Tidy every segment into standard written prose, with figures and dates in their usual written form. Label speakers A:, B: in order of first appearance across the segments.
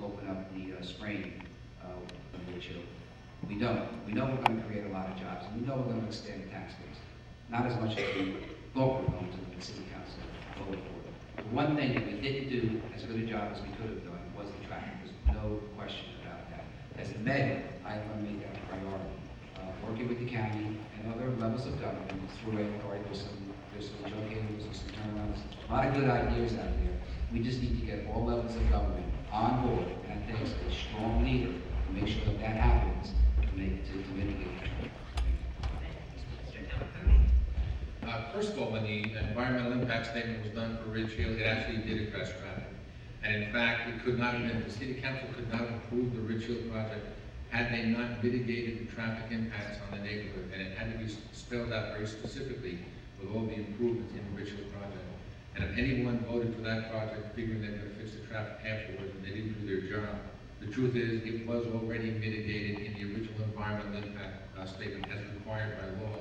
A: open up the spraying windshield. We don't. We know we're going to create a lot of jobs, and we know we're going to extend the tax base. Not as much as we thought we were going to in the city council voted for. The one thing that we didn't do as good a job as we could have done was the traffic. There's no question about that. As the mayor, I want to make that a priority. Working with the county and other levels of government through authority, there's some truncating, there's some turnarounds, a lot of good ideas out there. We just need to get all levels of government on board, and that takes a strong leader to make sure that that happens to mitigate that.
B: First of all, when the environmental impact statement was done for Ridgefield, it actually did address traffic. And in fact, it could not have been, the city council could not have approved the Ridgefield project had they not mitigated the traffic impacts on the neighborhood. And it had to be spelled out very specifically with all the improvements in the Ridgefield project. And if anyone voted for that project figuring they were going to fix the traffic afterwards and they didn't do their job, the truth is it was already mitigated in the original environmental impact statement as required by law.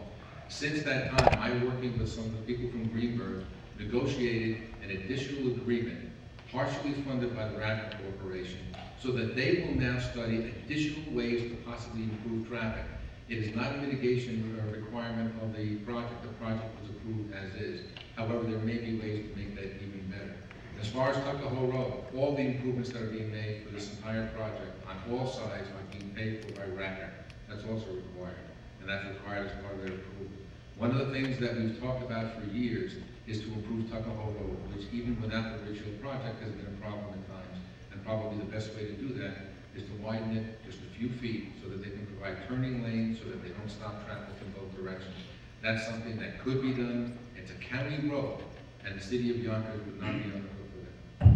B: Since that time, I, working with some of the people from Greenberg, negotiated an additional agreement, partially funded by the Radnor Corporation, so that they will now study additional ways to possibly improve traffic. It is not a mitigation requirement of the project. The project was approved as is. However, there may be ways to make that even better. As far as Tuckahoe Road, all the improvements that are being made for this entire project on all sides are being paid for by Radnor. That's also required, and that's required as part of their approval. One of the things that we've talked about for years is to improve Tuckahoe Road, which even without the Ridgefield project has been a problem at times. And probably the best way to do that is to widen it just a few feet so that they can provide turning lanes so that they don't stop traffic in both directions. That's something that could be done. It's a county road, and the city of Yonkers would not be on the hook for that.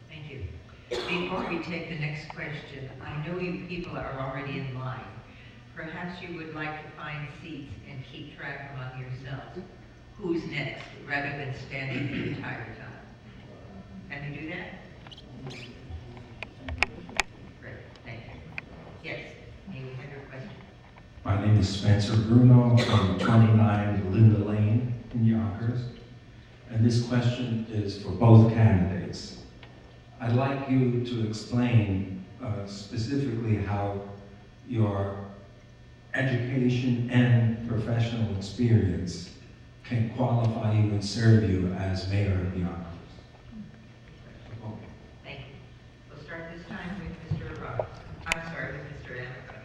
C: Thank you. Before we take the next question, I know you people are already in line. Perhaps you would like to find seats and keep track among yourselves. Who's next, rather than standing the entire time? Can you do that? Great, thank you. Yes, may we have your question?
D: My name is Spencer Bruno from 29 Linda Lane in Yonkers. And this question is for both candidates. I'd like you to explain specifically how your education and professional experience can qualify you and serve you as mayor of Yonkers.
C: Thank you. We'll start this time with Mr. Roberts. I'm sorry, with Mr. Amico.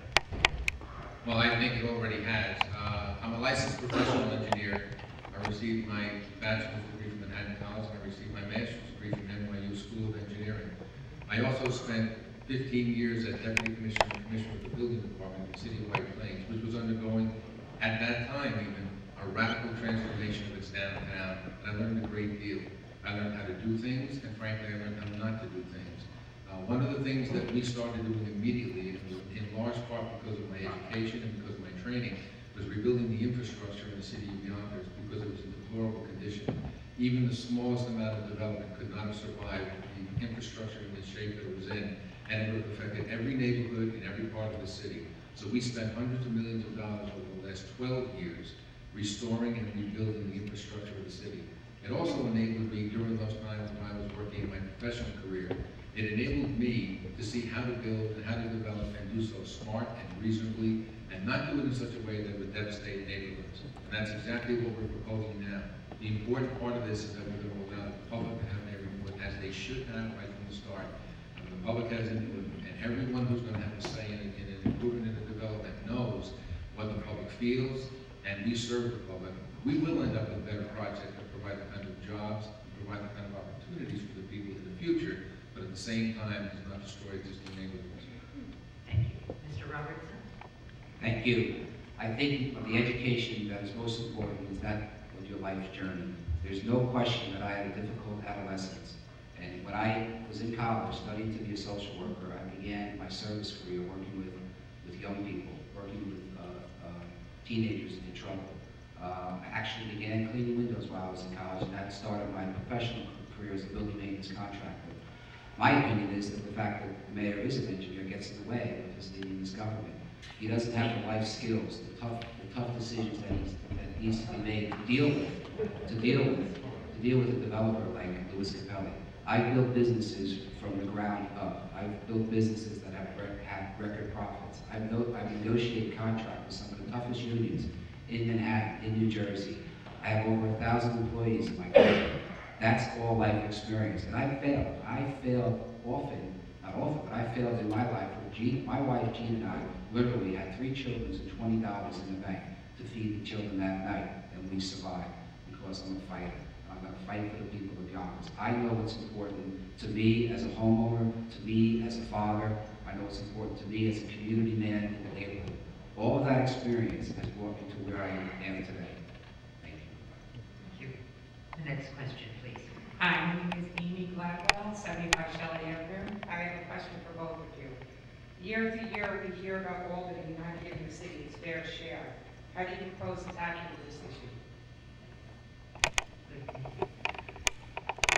B: Well, I think it already has. I'm a licensed professional engineer. I received my bachelor's degree from Manhattan College, and I received my master's degree from NYU School of Engineering. I also spent 15 years as Deputy Commissioner and Commissioner of the Building Department in the City of White Plains, which was undergoing, at that time even, a radical transformation of its downtown. And I learned a great deal. I learned how to do things, and frankly, I learned how not to do things. One of the things that we started doing immediately, and in large part because of my education and because of my training, was rebuilding the infrastructure in the city of Yonkers because it was in deplorable condition. Even the smallest amount of development could not have survived the infrastructure in the shape that it was in, and it would have affected every neighborhood in every part of the city. So we spent hundreds of millions of dollars over the last 12 years restoring and rebuilding the infrastructure of the city. It also enabled me during those times when I was working in my professional career, it enabled me to see how to build and how to develop and do so smart and reasonably, and not do it in such a way that would devastate neighborhoods. And that's exactly what we're proposing now. The important part of this is that we're going to allow the public to have their input, as they should have right from the start. And the public has input, and everyone who's going to have a say in an improvement in the development knows what the public feels, and we serve the public. We will end up with better projects that provide the kind of jobs, and provide the kind of opportunities for the people in the future, but at the same time, does not destroy existing neighborhoods.
C: Thank you. Mr. Robertson?
A: Thank you. I think the education that is most important is that of your life's journey. There's no question that I had a difficult adolescence. And when I was in college studying to be a social worker, I began my service career working with young people, working with teenagers in trouble. I actually began cleaning windows while I was in college, and that started my professional career as a building maintenance contractor. My opinion is that the fact that the mayor is an engineer gets in the way of his leading this government. He doesn't have the life skills, the tough decisions that needs to be made to deal with a developer like Louis Capelli. I've built businesses from the ground up. I've built businesses that have had record profits. I've negotiated contracts with some of the toughest unions in Manhattan, in New Jersey. I have over 1,000 employees in my company. That's all life experience. And I failed. I failed often, not often, but I failed in my life. My wife, Jean, and I literally had 3 children and $20 in the bank to feed the children that night, and we survived because I'm a fighter. I'm going to fight for the people of Yonkers. I know what's important to me as a homeowner, to me as a father. I know what's important to me as a community man in the neighborhood. All of that experience has brought me to where I am today. Thank you.
C: Thank you. The next question, please.
E: Hi, my name is Amy Gladwell, 75 Shelley Avenue. I have a question for both of you. Year to year, we hear about Albany not giving the city its fair share. How do you propose to tackle this issue?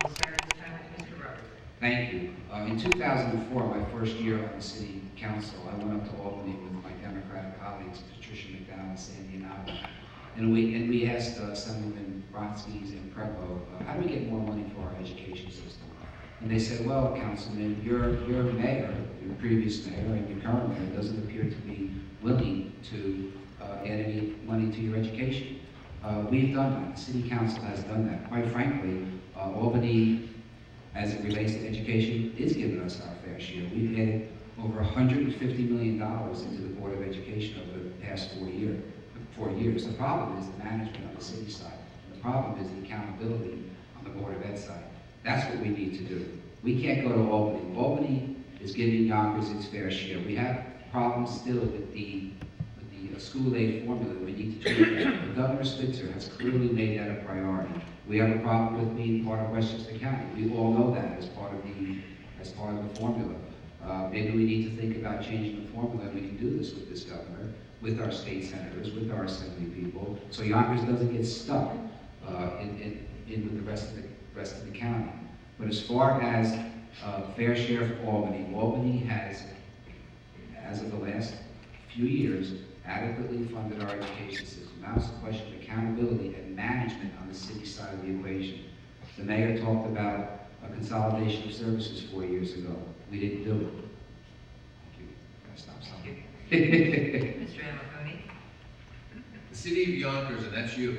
C: We'll start this time with Mr. Roberts.
A: Thank you. In 2004, my first year on the city council, I went up to Albany with my Democratic colleagues, Patricia McDowell and Sandy Anaba, and we asked Assemblyman Brodsky's and Prepo, how do we get more money for our education system? And they said, well, Councilman, your mayor, your previous mayor, and your current mayor doesn't appear to be willing to add any money to your education. We've done that. The city council has done that. Quite frankly, Albany, as it relates to education, is giving us our fair share. We've added over $150 million into the Board of Education over the past 4 years. The problem is the management on the city side. The problem is the accountability on the Board of Ed side. That's what we need to do. We can't go to Albany. Albany is giving Yonkers its fair share. We have problems still with the school aid formula. We need to tweak that. But Governor Spitzer has clearly made that a priority. We have a problem with being part of Westchester County. We all know that as part of the formula. Maybe we need to think about changing the formula. We can do this with this governor, with our state senators, with our assembly people, so Yonkers doesn't get stuck in with the rest of the county. But as far as fair share for Albany has, as of the last few years, adequately funded our education system. Now it's a question of accountability and management on the city side of the equation. The mayor talked about a consolidation of services 4 years ago. We didn't do it. Thank you. Gotta stop something.
C: Mr. Amiconi.
B: The city of Yonkers, and that's you,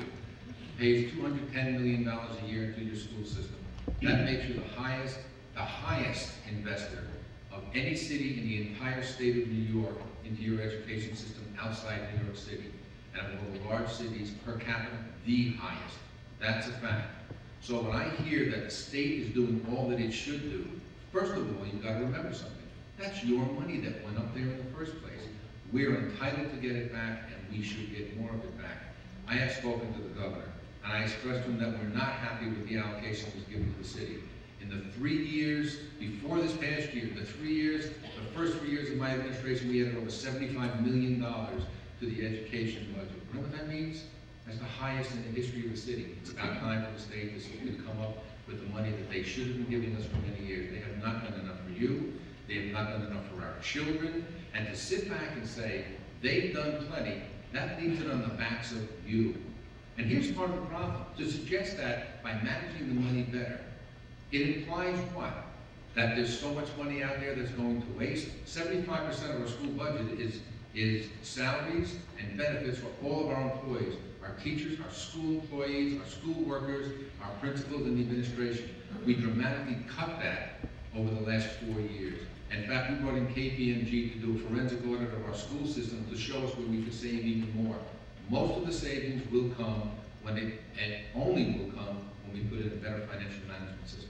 B: pays $210 million a year into your school system. That makes you the highest investor of any city in the entire state of New York into your education system outside New York City. And of all the large cities, per capita, the highest. That's a fact. So when I hear that the state is doing all that it should do, first of all, you've got to remember something. That's your money that went up there in the first place. We're entitled to get it back, and we should get more of it back. I have spoken to the governor, and I expressed to him that we're not happy with the allocation that was given to the city. In the 3 years before this past year, the first 3 years of my administration, we added over $75 million to the education budget. You know what that means? That's the highest in the history of the city. It's about time for the state to come up with the money that they should have been giving us for many years. They have not done enough for you. They have not done enough for our children. And to sit back and say, they've done plenty, that leaves it on the backs of you. And here's part of the problem. To suggest that by managing the money better, it implies what? That there's so much money out there that's going to waste. 75% of our school budget is salaries and benefits for all of our employees, our teachers, our school employees, our school workers, our principals, and the administration. We dramatically cut that over the last 4 years. In fact, we brought in KPMG to do a forensic audit of our school system to show us where we could save even more. Most of the savings will come and only will come when we put in a better financial management system.